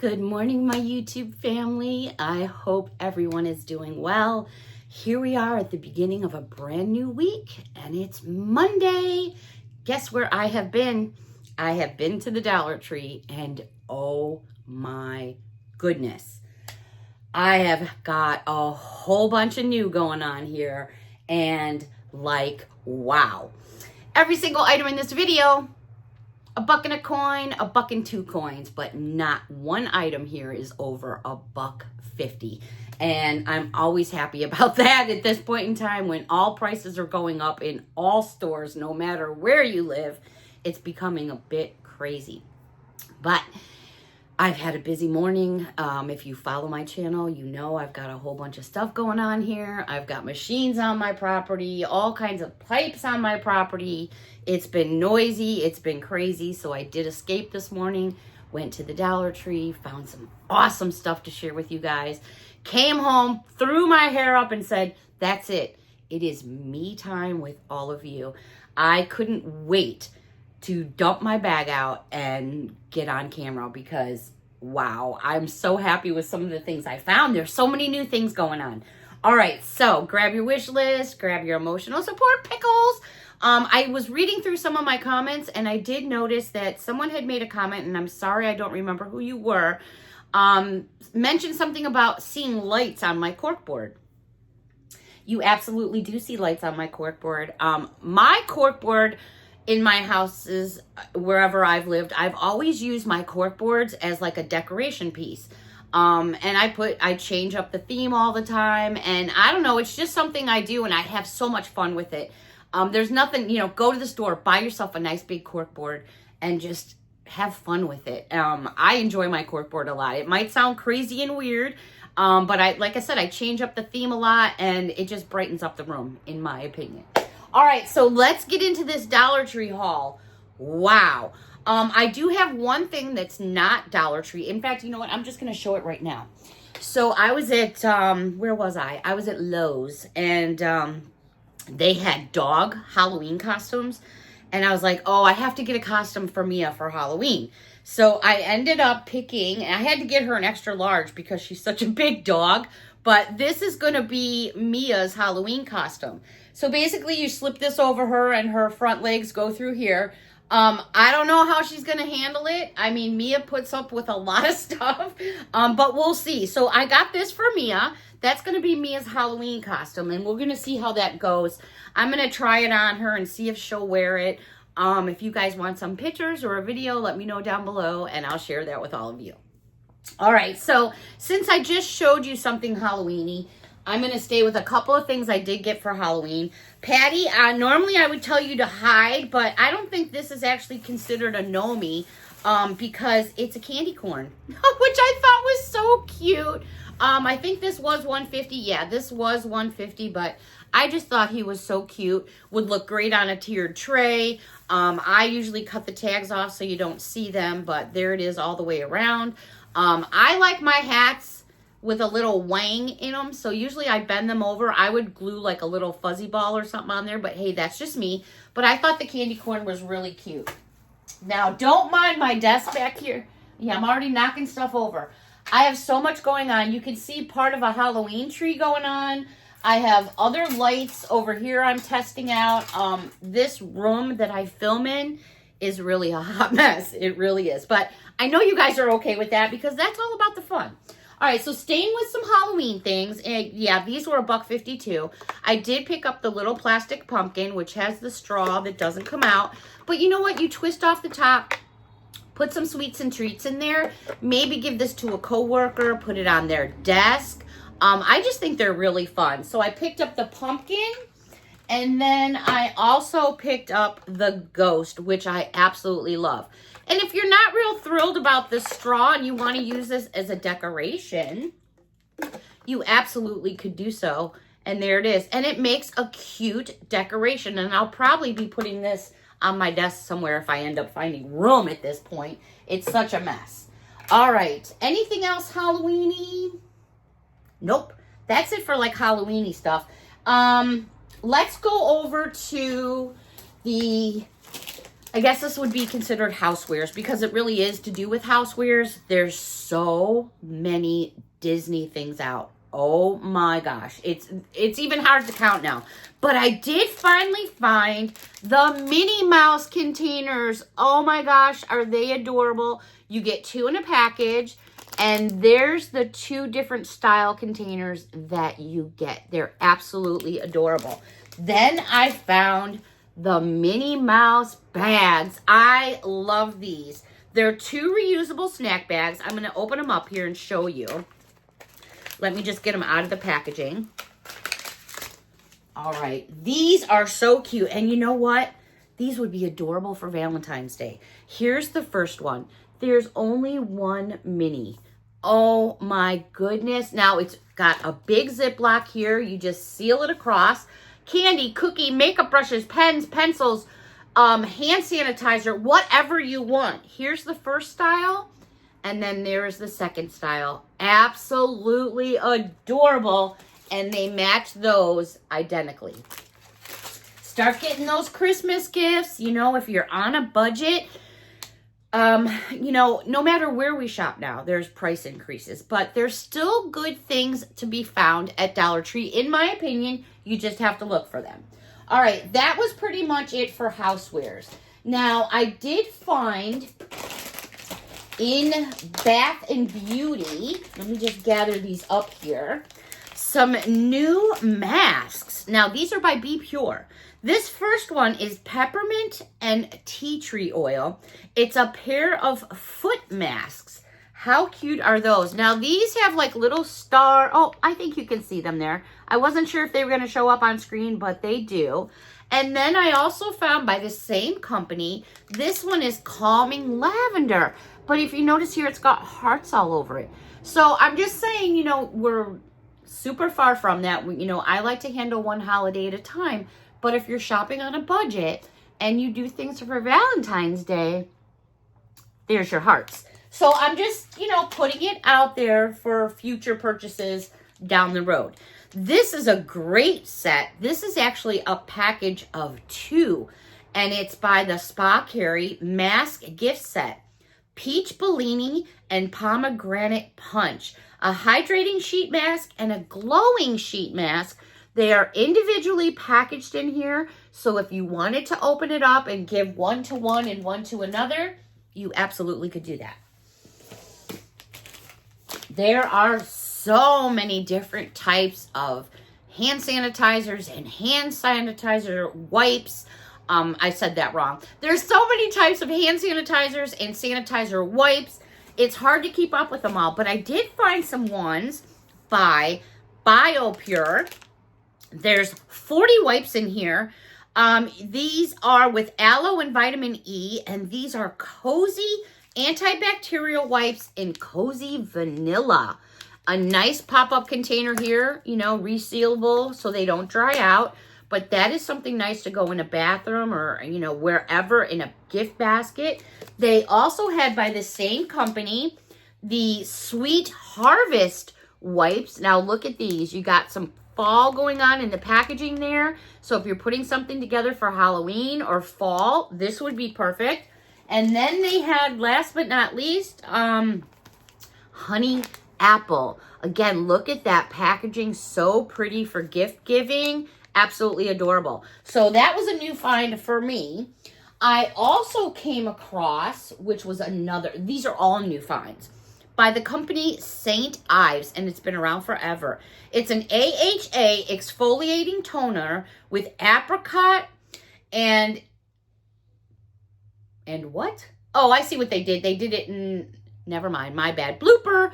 Good morning, my YouTube family. I hope everyone is doing well. Here we are at the beginning of a brand new week, and it's Monday. Guess where I have been? I have been to the Dollar Tree, and oh my goodness. I have got a whole bunch of new going on here, and like, wow. Every single item in this video, a buck and a coin, a buck and 2 coins, but not one item here is over $1.50. And I'm always happy about that at this point in time when all prices are going up in all stores, no matter where you live. It's becoming a bit crazy. But I've had a busy morning. If you follow my channel, you know I've got a whole bunch of stuff going on here. I've got machines on my property, all kinds of pipes on my property. It's been noisy. It's been crazy. So I did escape this morning, went to the Dollar Tree, found some awesome stuff to share with you guys. Came home, threw my hair up and said, that's it. It is me time with all of you. I couldn't wait to dump my bag out and get on camera because, wow, I'm so happy with some of the things I found. There's so many new things going on. All right, so grab your wish list, grab your emotional support pickles. I was reading through some of my comments, and I did notice that someone had made a comment, and I'm sorry I don't remember who you were, mentioned something about seeing lights on my corkboard. You absolutely do see lights on my corkboard. My corkboard in my houses, wherever I've lived, I've always used my corkboards as like a decoration piece. And I change up the theme all the time. And I don't know, it's just something I do and I have so much fun with it. There's nothing, go to the store, buy yourself a nice big corkboard and just have fun with it. I enjoy my corkboard a lot. It might sound crazy and weird, but like I said, I change up the theme a lot and it just brightens up the room, in my opinion. All right, so let's get into this Dollar Tree haul. Wow. I do have one thing that's not Dollar Tree. In fact, you know what? I'm just going to show it right now. So I was at, where was I? I was at Lowe's, and they had dog Halloween costumes. And I was like, oh, I have to get a costume for Mia for Halloween. So I ended up picking, and I had to get her an extra large because she's such a big dog. But this is going to be Mia's Halloween costume. So basically you slip this over her and her front legs go through here. I don't know how she's going to handle it. I mean, Mia puts up with a lot of stuff, but we'll see. So I got this for Mia. That's going to be Mia's Halloween costume, and we're going to see how that goes. I'm going to try it on her and see if she'll wear it. If you guys want some pictures or a video, let me know down below, and I'll share that with all of you. All right, so since I just showed you something Halloween-y, I'm going to stay with a couple of things I did get for Halloween. Patty, normally I would tell you to hide, but I don't think this is actually considered a no-me because it's a candy corn, which I thought was so cute. I think this was $1.50. Yeah, this was $1.50, but I just thought he was so cute. Would look great on a tiered tray. I usually cut the tags off so you don't see them, but there it is all the way around. I like my hats with a little wang in them, so usually I bend them over. I would glue like a little fuzzy ball or something on there, but hey, that's just me. But I thought the candy corn was really cute. Now, don't mind my desk back here. Yeah, I'm already knocking stuff over. I have so much going on. You can see part of a Halloween tree going on. I have other lights over here I'm testing out. This room that I film in is really a hot mess. It really is. But I know you guys are okay with that because that's all about the fun. All right, so staying with some Halloween things, and yeah, these were $1.52. I did pick up the little plastic pumpkin, which has the straw that doesn't come out. But you know what? You twist off the top, put some sweets and treats in there, maybe give this to a coworker, put it on their desk. I just think they're really fun. So I picked up the pumpkin, and then I also picked up the ghost, which I absolutely love. And if you're not real thrilled about this straw and you want to use this as a decoration, you absolutely could do so. And there it is. And it makes a cute decoration. And I'll probably be putting this on my desk somewhere if I end up finding room at this point. It's such a mess. All right. Anything else Halloween-y? Nope. That's it for like Halloween-y stuff. Let's go over to the I guess this would be considered housewares because it really is to do with housewares. There's so many Disney things out. Oh my gosh. It's even hard to count now. But I did finally find the Minnie Mouse containers. Oh my gosh, are they adorable? You get 2 in a package, and there's the 2 different style containers that you get. They're absolutely adorable. Then I found the Minnie Mouse bags. I love these. They're 2 reusable snack bags. I'm going to open them up here and show you. Let me just get them out of the packaging. All right. These are so cute. And you know what? These would be adorable for Valentine's Day. Here's the first one. There's only 1 Minnie. Oh my goodness. Now it's got a big Ziploc here. You just seal it across. Candy, cookie, makeup brushes, pens, pencils, hand sanitizer, whatever you want. Here's the first style, and then there's the second style. Absolutely adorable, and they match those identically. Start getting those Christmas gifts. You know, if you're on a budget, you know, no matter where we shop now, there's price increases, but there's still good things to be found at Dollar Tree. In my opinion, you just have to look for them. All right, that was pretty much it for housewares. Now, I did find in Bath and Beauty, let me just gather these up here, some new masks. Now, these are by Be Pure. This first one is peppermint and tea tree oil. It's a pair of foot masks. How cute are those? Now, these have like little star. Oh, I think you can see them there. I wasn't sure if they were going to show up on screen, but they do. And then I also found by the same company, this one is Calming Lavender. But if you notice here, it's got hearts all over it. So I'm just saying, you know, we're super far from that. You know, I like to handle one holiday at a time. But if you're shopping on a budget and you do things for Valentine's Day, there's your hearts. So I'm just, you know, putting it out there for future purchases down the road. This is a great set. This is actually a package of 2. And it's by the Spa Carry Mask Gift Set. Peach Bellini and Pomegranate Punch. A hydrating sheet mask and a glowing sheet mask. They are individually packaged in here, so if you wanted to open it up and give one to one and one to another, you absolutely could do that. There are so many different types of hand sanitizers and hand sanitizer wipes. I said that wrong. There's so many types of hand sanitizers and sanitizer wipes. It's hard to keep up with them all, but I did find some ones by BioPure. There's 40 wipes in here. These are with aloe and vitamin E, and these are cozy antibacterial wipes in cozy vanilla. A nice pop-up container here, you know, resealable so they don't dry out. But that is something nice to go in a bathroom or, you know, wherever in a gift basket. They also had by the same company the Sweet Harvest wipes. Now look at these. You got some fall going on in the packaging there. So if you're putting something together for Halloween or fall, this would be perfect. And then they had, last but not least, Honey Apple. Again, look at that packaging. So pretty for gift giving. Absolutely adorable. So that was a new find for me. I also came across, which was another, these are all new finds, by the company St. Ives, and it's been around forever. It's an AHA exfoliating toner with apricot and what? Oh, I see what they did. They did it in, never mind, my bad. Blooper.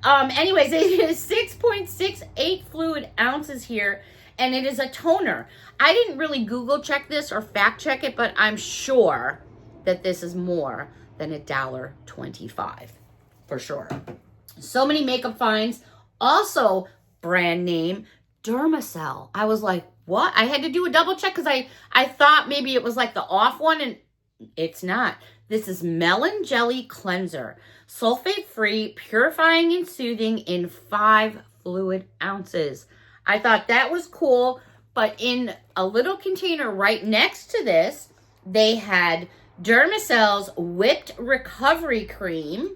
Anyways, it is 6.68 fluid ounces here, and it is a toner. I didn't really Google check this or fact check it, but I'm sure that this is more than $1.25 for sure. So many makeup finds. Also, brand name Dermacell. I was like, what? I had to do a double check because I thought maybe it was like the off one, and it's not. This is Melon Jelly Cleanser. Sulfate-free, purifying and soothing in 5 fluid ounces. I thought that was cool, but in a little container right next to this they had Dermacell's Whipped Recovery Cream,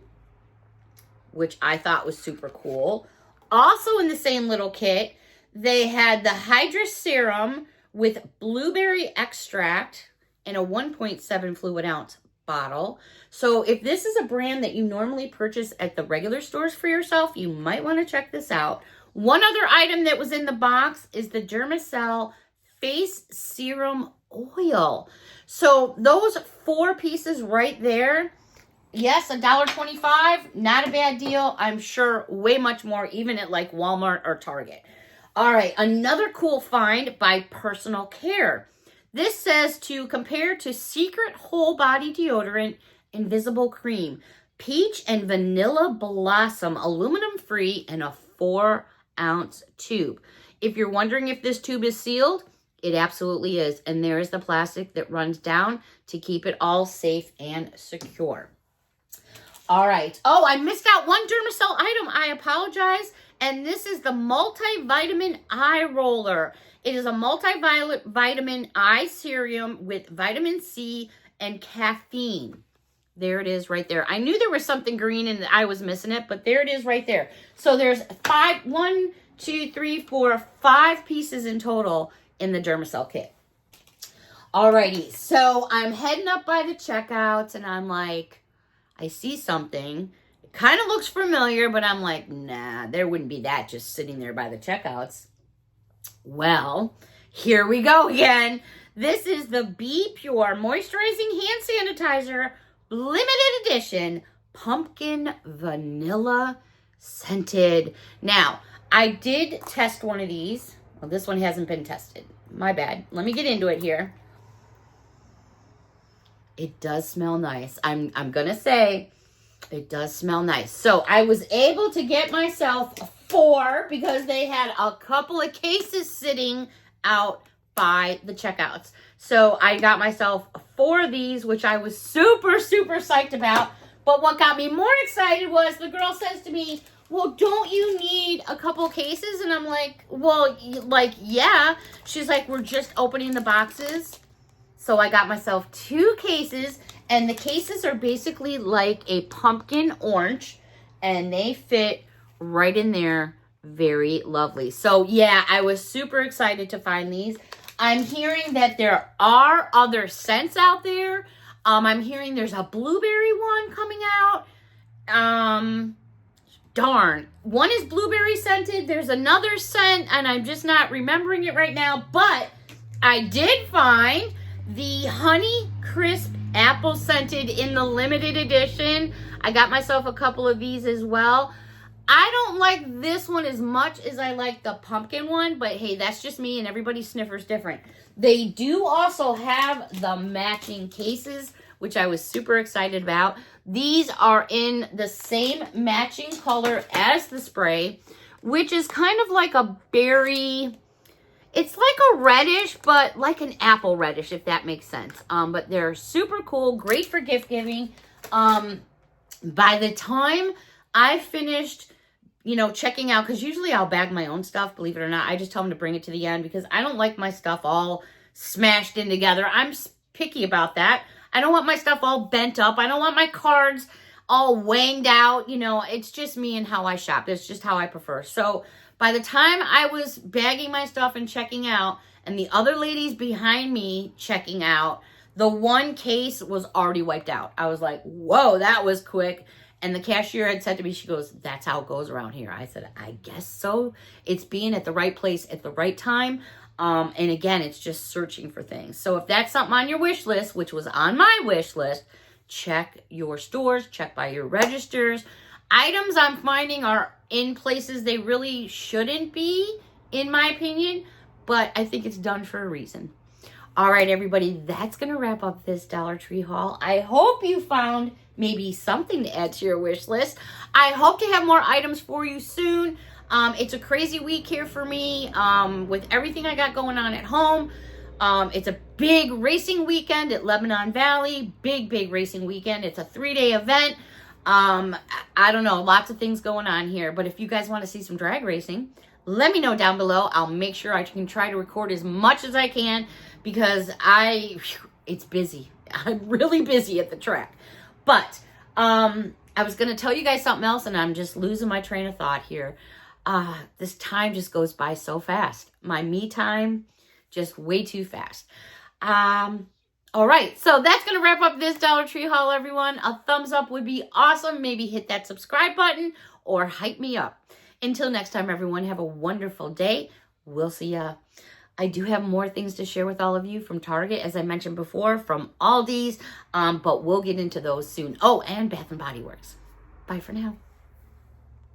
which I thought was super cool. Also in the same little kit, they had the Hydra Serum with blueberry extract in a 1.7 fluid ounce bottle. So if this is a brand that you normally purchase at the regular stores for yourself, you might want to check this out. One other item that was in the box is the Dermacell Face Serum Oil. So those 4 pieces right there, yes, $1.25, not a bad deal. I'm sure way much more, even at like Walmart or Target. All right, another cool find by Personal Care. This says to compare to Secret Whole Body Deodorant Invisible Cream, Peach and Vanilla Blossom, aluminum free, in a 4-ounce tube. If you're wondering if this tube is sealed, it absolutely is. And there is the plastic that runs down to keep it all safe and secure. All right. Oh, I missed out one Dermacell item. I apologize. And this is the Multivitamin Eye Roller. It is a multivitamin eye serum with vitamin C and caffeine. There it is right there. I knew there was something green and I was missing it, but there it is right there. So there's 5 pieces in total in the Dermacell kit. Alrighty, so I'm heading up by the checkouts and I'm like, I see something. It kind of looks familiar, but I'm like, nah, there wouldn't be that just sitting there by the checkouts. Well, here we go again. This is the Be Pure Moisturizing Hand Sanitizer Limited Edition Pumpkin Vanilla Scented. Now, I did test one of these. Well, this one hasn't been tested. My bad. Let me get into it here. It does smell nice. I'm going to say it does smell nice. So I was able to get myself 4 because they had a couple of cases sitting out by the checkouts. So I got myself 4 of these, which I was super, super psyched about. But what got me more excited was the girl says to me, well, don't you need a couple cases? And I'm like, well, yeah. She's like, we're just opening the boxes. So I got myself 2 cases, and the cases are basically like a pumpkin orange, and they fit right in there. Very lovely. So yeah, I was super excited to find these. I'm hearing that there are other scents out there. I'm hearing there's a blueberry one coming out. Darn. One is blueberry scented. There's another scent, and I'm just not remembering it right now. But I did find the Honey Crisp Apple Scented in the limited edition. I got myself a couple of these as well. I don't like this one as much as I like the pumpkin one, but hey, that's just me, and everybody's sniffer's different. They do also have the matching cases, which I was super excited about. These are in the same matching color as the spray, which is kind of like a berry. It's like a reddish, but like an apple reddish, if that makes sense. But they're super cool, great for gift giving. By the time I finished, checking out, because usually I'll bag my own stuff, believe it or not. I just tell them to bring it to the end because I don't like my stuff all smashed in together. I'm picky about that. I don't want my stuff all bent up. I don't want my cards all wanged out. It's just me and how I shop. It's just how I prefer. So by the time I was bagging my stuff and checking out, and the other ladies behind me checking out, the one case was already wiped out. I was like, whoa, that was quick. And the cashier had said to me, she goes, that's how it goes around here. I said, I guess so. It's being at the right place at the right time. And again, it's just searching for things. So if that's something on your wish list, which was on my wish list, check your stores, check by your registers. Items I'm finding are in places they really shouldn't be, in my opinion, but I think it's done for a reason. All right, everybody, that's going to wrap up this Dollar Tree haul. I hope you found maybe something to add to your wish list. I hope to have more items for you soon. It's a crazy week here for me with everything I got going on at home. It's a big racing weekend at Lebanon Valley. Big racing weekend. It's a 3-day event. I don't know, lots of things going on here, but if you guys want to see some drag racing, let me know down below. I'll make sure I can try to record as much as I can because I it's busy. I'm really busy at the track. But I was going to tell you guys something else, and I'm just losing my train of thought here. This time just goes by so fast. My me time, just way too fast. All right, so that's going to wrap up this Dollar Tree haul, everyone. A thumbs up would be awesome. Maybe hit that subscribe button or hype me up. Until next time, everyone, have a wonderful day. We'll see ya. I do have more things to share with all of you from Target, as I mentioned before, from Aldi's, but we'll get into those soon. Oh, and Bath & Body Works. Bye for now.